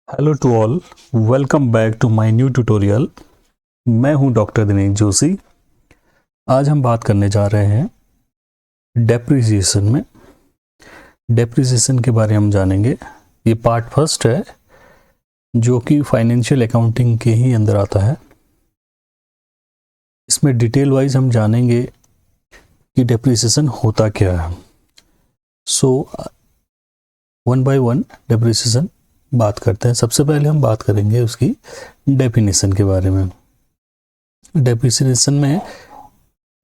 Hello to all, welcome back to my new tutorial. मैं हूं doctor Dinesh Joshi. आज हम बात करने जा रहे हैं डेप्रिसिएशन में। डेप्रिसिएशन के बारे में हम जानेंगे। ये पार्ट फर्स्ट है जो कि फाइनेंशियल अकाउंटिंग के ही अंदर आता है। इसमें डिटेल वाइज हम जानेंगे कि डेप्रिसिएशन होता क्या है। So one by one depreciation बात करते हैं। सबसे पहले हम बात करेंगे उसकी डेफिनेशन के बारे में। डेप्रिसिएशन में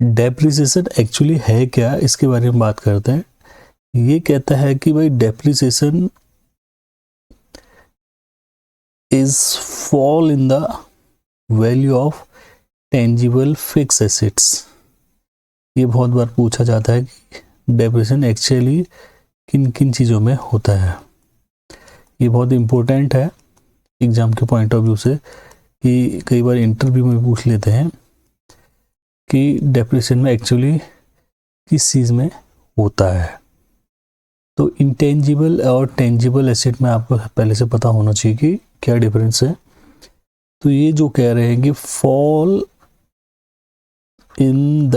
डेप्रिसिएशन एक्चुअली है क्या, इसके बारे में बात करते हैं। ये कहता है कि भाई depreciation is fall in the value of tangible fixed assets. ये बहुत बार पूछा जाता है कि डेप्रिसिएशन एक्चुअली किन किन चीज़ों में होता है। ये बहुत इम्पोर्टेंट है एग्जाम के पॉइंट ऑफ व्यू से, कि कई बार इंटरव्यू में पूछ लेते हैं कि डेप्रिसिएशन में एक्चुअली किस चीज़ में होता है। तो इंटेंजिबल और टेंजिबल एसेट में आपको पहले से पता होना चाहिए कि क्या डिफरेंस है। तो ये जो कह रहे हैं कि fall in the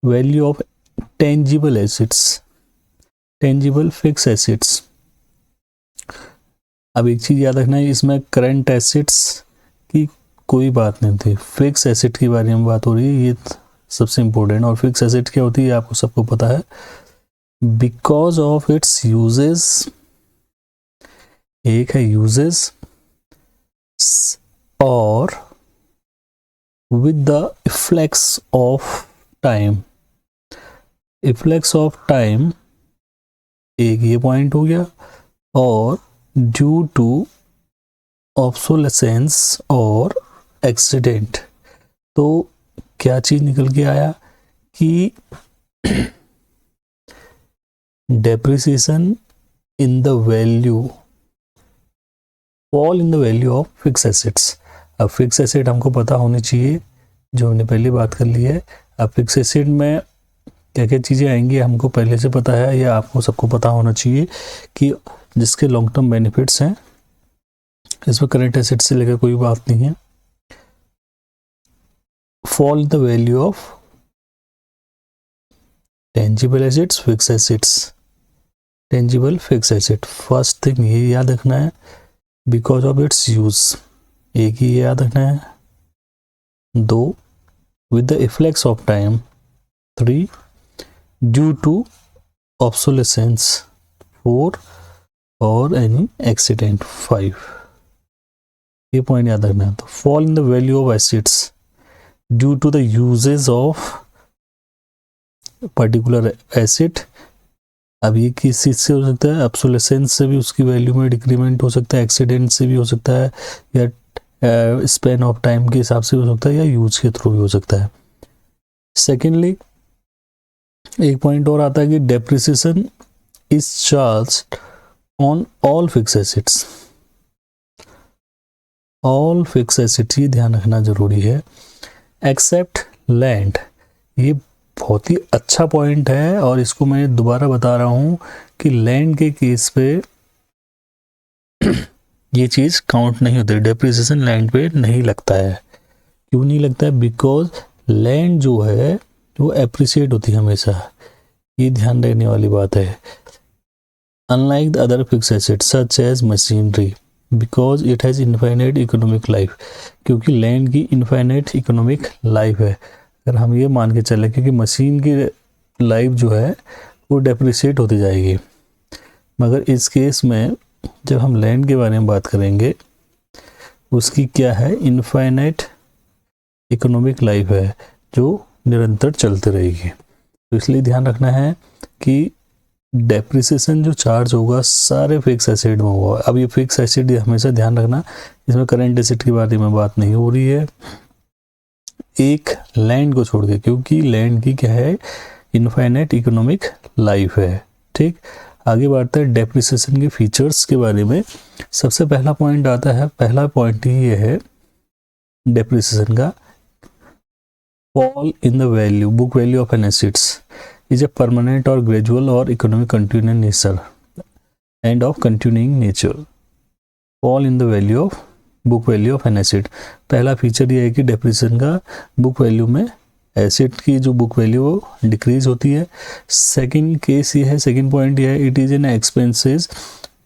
value of tangible assets, tangible fixed assets. अब एक चीज़ याद रखना है, इसमें करंट एसेट्स की कोई बात नहीं थी, फिक्स एसेट के बारे में बात हो रही है। ये सबसे इम्पोर्टेंट। और फिक्स एसेट क्या होती है आपको सबको पता है। बिकॉज ऑफ इट्स यूजेस, एक है यूजेस और with the efflux of time. Efflux of time एक ये पॉइंट हो गया, और ड्यू टू ऑब्सोलेसेंस और एक्सीडेंट। तो क्या चीज निकल के आया कि depreciation in the value, fall in the value of fix assets. अब फिक्स एसेट हमको पता होनी चाहिए, जो हमने पहले बात कर ली है। अब फिक्स एसेट में क्या क्या चीज़ें आएंगी हमको पहले से पता है, या आपको सबको पता होना चाहिए कि जिसके लॉन्ग टर्म बेनिफिट्स हैं। इसमें करंट एसेट से लेकर कोई बात नहीं है। Fall the value of tangible assets, fix assets, tangible fixed asset. First thing ये याद रखना है, बिकॉज ऑफ इट्स यूज, एक ही याद रखना है। 2 with the efflux of time. 3 due to obsolescence. 4 और एनी एक्सीडेंट। 5 ये पॉइंट याद रखना है। तो fall in the value of assets due to the usages of particular asset. अब ये किस चीज़ से हो सकता है, ऑब्सोलेसेंस से भी उसकी वैल्यू में डिक्रीमेंट हो सकता है, एक्सीडेंट से भी हो सकता है, या स्पेन ऑफ टाइम के हिसाब से हो सकता है, या यूज के थ्रू भी हो सकता है। सेकेंडली एक पॉइंट और आता है कि depreciation is charged on all fix assets. All fix assets, ये ध्यान रखना जरूरी है, एक्सेप्ट लैंड। ये बहुत ही अच्छा पॉइंट है, और इसको मैं दोबारा बता रहा हूँ कि लैंड के केस पे ये चीज़ काउंट नहीं होती। डेप्रिसिएशन लैंड पे नहीं लगता है। क्यों नहीं लगता है? बिकॉज लैंड जो है वो एप्रिसिएट होती है हमेशा। ये ध्यान रखने वाली बात है। Unlike the other fix assets such as machinery, because it has infinite economic life. क्योंकि लैंड की इनफाइनाइट इकोनॉमिक लाइफ है। अगर हम ये मान के चले, क्योंकि मशीन की लाइफ जो है वो डेप्रिसिएट होती जाएगी, मगर इस केस में जब हम लैंड के बारे में बात करेंगे, उसकी क्या है, इनफाइनाइट इकोनॉमिक लाइफ है जो निरंतर चलती रहेगी। तो इसलिए ध्यान रखना है कि डेप्रिसिएशन जो चार्ज होगा सारे फिक्स एसेट में होगा। अब ये फिक्स एसेट हमेशा ध्यान रखना, इसमें करंट एसेट के बारे में बात नहीं हो रही है, एक लैंड को छोड़ के, क्योंकि लैंड की क्या है, इनफाइनाइट इकोनॉमिक लाइफ है। ठीक, आगे बढ़ते हैं डेप्रिसिएशन के फीचर्स के बारे में। सबसे पहला पॉइंट आता है, पहला पॉइंट ही ये है डेप्रिसिएशन का, fall in the value, book value of an assets is a permanent और ग्रेजुअल और economic continuation nature. And of continuing nature, fall in the value of book value of an asset. पहला feature ये है कि depreciation का book value में acid की जो बुक वैल्यू वो डिक्रीज होती है। सेकंड केस ये है, सेकंड पॉइंट ये है, it is an expenses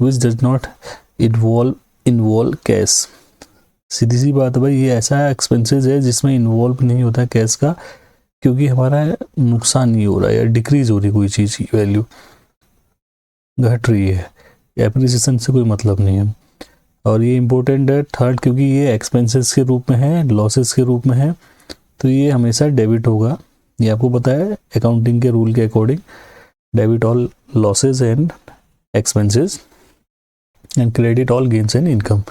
which does not involve cash. सीधी सी बात है भाई, ये ऐसा एक्सपेंसेस है जिसमें इन्वॉल्व नहीं होता कैश का, क्योंकि हमारा नुकसान नहीं हो रहा है या डिक्रीज हो रही कोई चीज़ की वैल्यू, घट रही है, एप्रिसिएशन से कोई मतलब नहीं है। और ये इम्पोर्टेंट है थर्ड, क्योंकि ये एक्सपेंसेस के रूप में है, लॉसेस के रूप में है, तो ये हमेशा डेबिट होगा। ये आपको पता है अकाउंटिंग के रूल के according, debit all losses and expenses and credit all gains and income.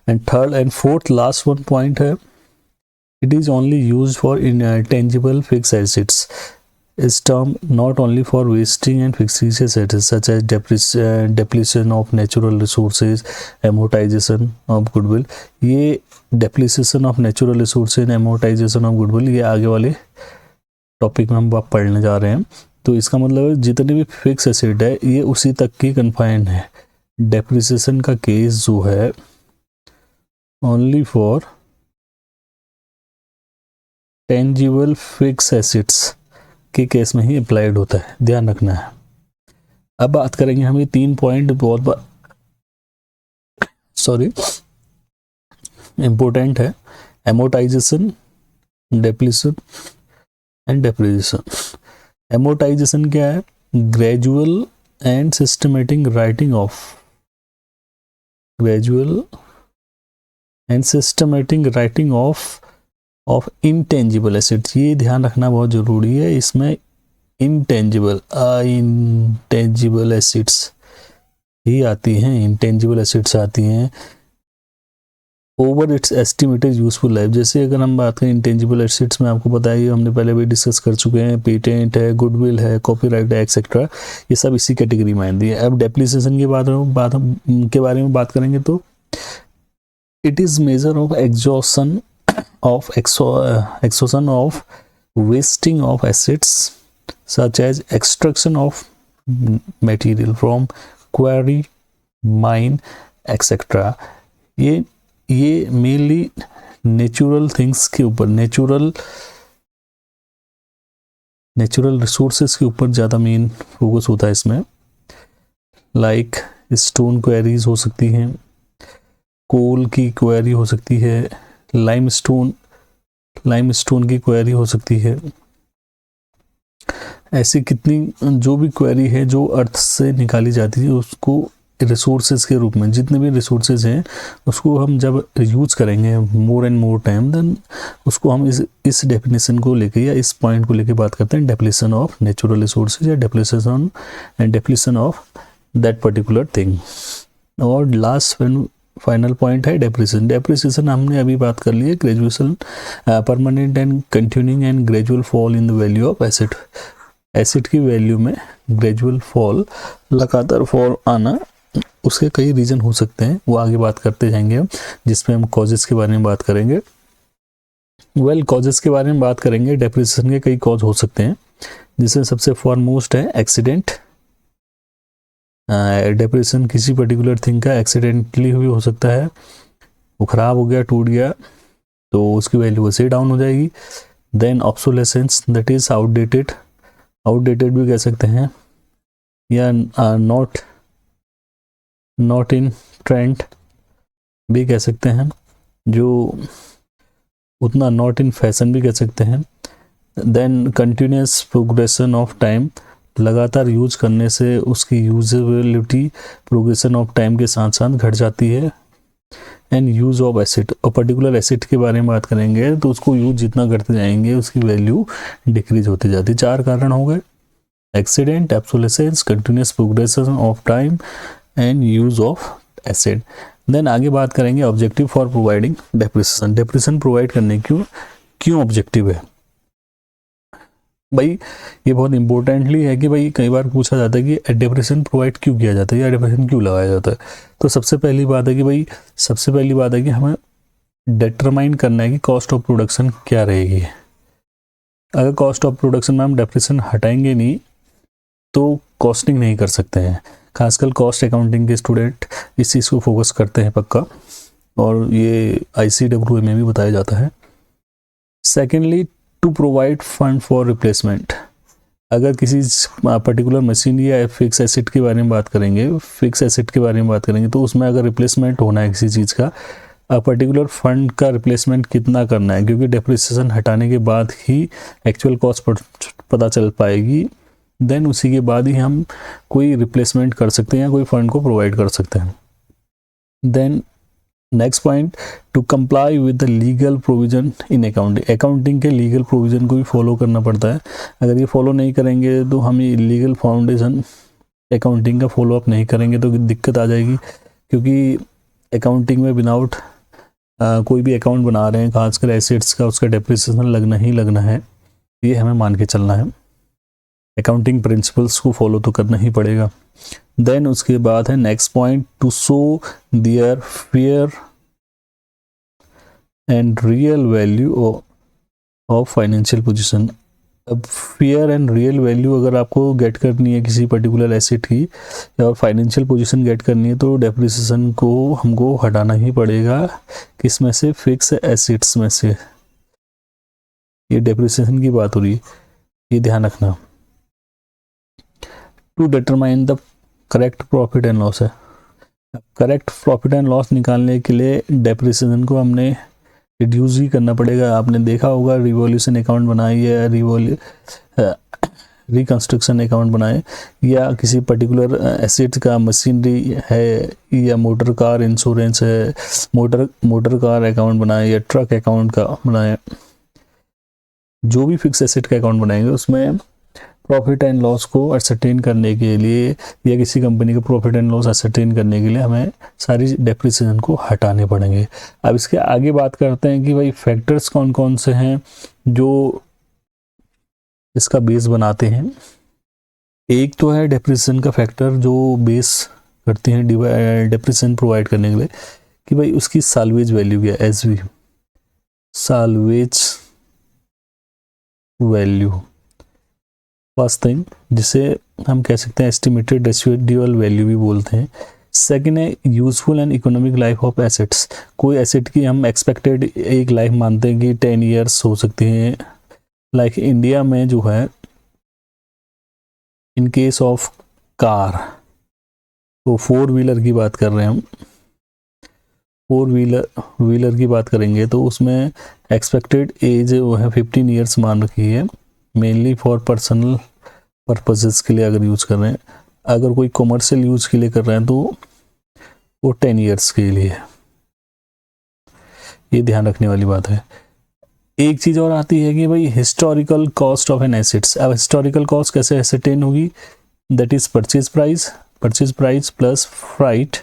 And third and fourth last one point है, it is only used for intangible fixed assets is term not only for wasting and fixed assets such as depletion of natural resources, amortization of goodwill। ये depreciation of natural resources, amortization of goodwill ये आगे वाले topic में हम पढ़ने जा रहे हैं। तो इसका मतलब है जितने भी फिक्स एसेट है ये उसी तक की कन्फाइंड है। डेप्रिसिएशन का केस जो है only for tangible fixed assets के केस में ही अप्लाइड होता है, ध्यान रखना है। अब बात करेंगे हम ये 3 पॉइंट बहुत इम्पोर्टेंट है, amortisation, depletion and depreciation. Amortisation क्या है? Gradual and systematic writing of, gradual and systematic writing of intangible assets. ये ध्यान रखना बहुत ज़रूरी है, इसमें इंटेंजिबल एसेट्स ही आती हैं, इंटेंजिबल एसेट्स आती हैं over it's estimated useful life. जैसे अगर हम बात करें इंटेंजिबल एसेट्स में, आपको पता है हमने पहले भी डिस्कस कर चुके हैं, पेटेंट है, गुडविल है, कॉपीराइट है, एक्सेट्रा, ये सब इसी कैटेगरी में आती है। अब डेप्रिसिएशन के बारे में बात करेंगे तो it is measure of exhaustion of wasting of assets such as extraction of material from quarry, mine, etc। ये मेनली नेचुरल थिंग्स के ऊपर, नेचुरल रिसोर्सेज के ऊपर ज़्यादा मेन फोकस होता है इसमें। लाइक स्टोन क्वेरीज हो सकती हैं, कोल की क्वेरी हो सकती है, लाइमस्टोन की क्वेरी हो सकती है। ऐसी कितनी जो भी क्वेरी है जो अर्थ से निकाली जाती है, उसको रिसोर्सेज के रूप में, जितने भी रिसोर्सेज हैं उसको हम जब यूज करेंगे more and more time, then उसको हम इस डेफिनेशन को लेके या इस पॉइंट को लेके बात करते हैं, डेप्लीशन ऑफ नेचुरल रिसोर्सेज या depletion of that particular thing. और लास्ट फाइनल पॉइंट है डेप्रिसिएशन। डेप्रिसिएशन हमने अभी बात कर ली है, graduation permanent and continuing and gradual fall in the value of asset. Asset की वैल्यू में ग्रेजुअल फॉल, लगातार फॉल आना, उसके कई रीजन हो सकते हैं, वो आगे बात करते जाएंगे हम, जिसमें हम कॉजेस के बारे में बात करेंगे। कॉजेस के बारे में बात करेंगे, डेप्रिसिएशन के कई कॉज हो सकते हैं, जिसमें सबसे फॉरमोस्ट है एक्सीडेंट। डेप्रिसिएशन किसी पर्टिकुलर थिंग का एक्सीडेंटली भी हो सकता है, वो ख़राब हो गया, टूट गया, तो उसकी वैल्यू वैसे डाउन हो जाएगी। Then obsolescence, that is outdated भी कह सकते हैं, या नॉट इन ट्रेंड भी कह सकते हैं, जो उतना नॉट इन फैशन भी कह सकते हैं। Then continuous progression of time, लगातार यूज करने से उसकी यूजेबिलिटी प्रोग्रेशन ऑफ टाइम के साथ साथ घट जाती है। एंड यूज ऑफ एसिड, और पर्टिकुलर एसिड के बारे में बात करेंगे तो उसको यूज जितना करते जाएंगे उसकी वैल्यू डिक्रीज होती जाती है। 4 कारण हो गए, accident, obsolescence, continuous progression of time and use of asset. Then आगे बात करेंगे objective for providing depreciation. Depreciation provide करने क्यों ऑब्जेक्टिव है भाई, ये बहुत इंपॉर्टेंटली है कि भाई कई बार पूछा जाता है कि डेप्रिसिएशन प्रोवाइड क्यों किया जाता है या डेप्रिसिएशन क्यों लगाया जाता है। तो सबसे पहली बात है कि हमें डिटरमाइन करना है कि कॉस्ट ऑफ प्रोडक्शन क्या रहेगी। अगर कॉस्ट ऑफ प्रोडक्शन में हम डेप्रिसिएशन हटाएंगे नहीं तो कॉस्टिंग नहीं कर सकते हैं। खासकर कॉस्ट अकाउंटिंग के स्टूडेंट इस चीज़ को फोकस करते हैं पक्का, और ये ICWA में भी बताया जाता है। Secondly, to provide fund for replacement. अगर किसी पर्टिकुलर मशीन या फिक्स एसेट के बारे में बात करेंगे, तो उसमें अगर रिप्लेसमेंट होना है किसी चीज़ का, पर्टिकुलर फंड का रिप्लेसमेंट कितना करना है, क्योंकि डेप्रिसिएशन हटाने के बाद ही एक्चुअल कॉस्ट पता चल पाएगी, देन उसी के बाद ही हम कोई रिप्लेसमेंट कर सकते हैं या कोई फंड को प्रोवाइड कर सकते हैं। Then next point, to comply with the legal provision in accounting के लीगल प्रोविजन को भी फॉलो करना पड़ता है। अगर ये फॉलो नहीं करेंगे तो हम इलीगल फाउंडेशन अकाउंटिंग का फॉलो अप नहीं करेंगे तो दिक्कत आ जाएगी, क्योंकि अकाउंटिंग में विदाउट कोई भी अकाउंट बना रहे हैं, खासकर एसेट्स का, उसका डेप्रिसिएशन लगना ही लगना है, ये हमें मान के चलना है। अकाउंटिंग प्रिंसिपल्स को फॉलो तो करना ही पड़ेगा। देन उसके बाद है next point, to show their fair and real value of financial position. अब फेयर एंड रियल वैल्यू अगर आपको गेट करनी है किसी पर्टिकुलर एसेट की या फाइनेंशियल पोजीशन गेट करनी है, तो डेप्रिसिएशन को हमको हटाना ही पड़ेगा। किस में से? फिक्स एसेट्स में से। ये डेप्रिसिएशन की बात हो रही है, ये ध्यान रखना। To determine the correct profit and loss है। करेक्ट प्रॉफिट एंड लॉस निकालने के लिए डेप्रिसिएशन को हमने रिड्यूस ही करना पड़ेगा। आपने देखा होगा रिवॉल्यूशन अकाउंट बनाई है, रिकंस्ट्रक्शन अकाउंट बनाए, या किसी पर्टिकुलर एसेट का मशीनरी है या मोटर कार इंश्योरेंस है, मोटर कार अकाउंट बनाए या ट्रक अकाउंट का बनाए, जो भी फिक्स एसेट का अकाउंट बनाएंगे उसमें प्रॉफिट एंड लॉस को असरटेन करने के लिए या किसी कंपनी का प्रॉफिट एंड लॉस असरटेन करने के लिए हमें सारी डेप्रिसिएशन को हटाने पड़ेंगे। अब इसके आगे बात करते हैं कि भाई फैक्टर्स कौन कौन से हैं जो इसका बेस बनाते हैं। एक तो है डेप्रिसिएशन का फैक्टर जो बेस करते हैं डेप्रिसिएशन प्रोवाइड करने के लिए, कि भाई उसकी साल्वेज वैल्यू क्या है, SV salvage value first thing, जिसे हम कह सकते हैं एस्टिमेटेड रेसिडुअल वैल्यू भी बोलते हैं। सेकेंड है useful and economic life of assets. कोई एसेट की हम एक्सपेक्टेड एक लाइफ मानते हैं कि 10 ईयर्स हो सकती हैं। लाइक इंडिया में जो है इन केस ऑफ कार, तो 4 व्हीलर की बात कर रहे हैं हम, 4 व्हीलर की बात करेंगे तो उसमें एक्सपेक्टेड एज वो है 15 ईयर्स मान रखी है, मेनली फॉर पर्सनल पर्पसेस के लिए अगर यूज़ कर रहे हैं। अगर कोई कॉमर्शियल यूज़ के लिए कर रहे हैं तो वो 10 ईयर्स के लिए है। ये ध्यान रखने वाली बात है। एक चीज़ और आती है कि भाई historical cost of an assets. अब हिस्टोरिकल कॉस्ट कैसे एसेटेन होगी? That is purchase price plus freight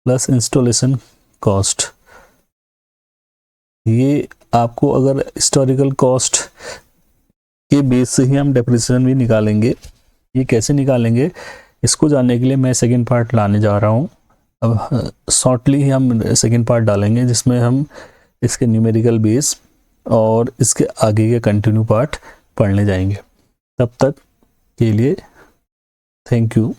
plus installation cost. ये आपको अगर हिस्टोरिकल कॉस्ट के बेस से ही हम डेप्रिसिएशन भी निकालेंगे। ये कैसे निकालेंगे इसको जानने के लिए मैं सेकंड पार्ट लाने जा रहा हूँ। अब शॉर्टली ही हम सेकंड पार्ट डालेंगे जिसमें हम इसके न्यूमेरिकल बेस और इसके आगे के कंटिन्यू पार्ट पढ़ने जाएंगे। तब तक के लिए थैंक यू।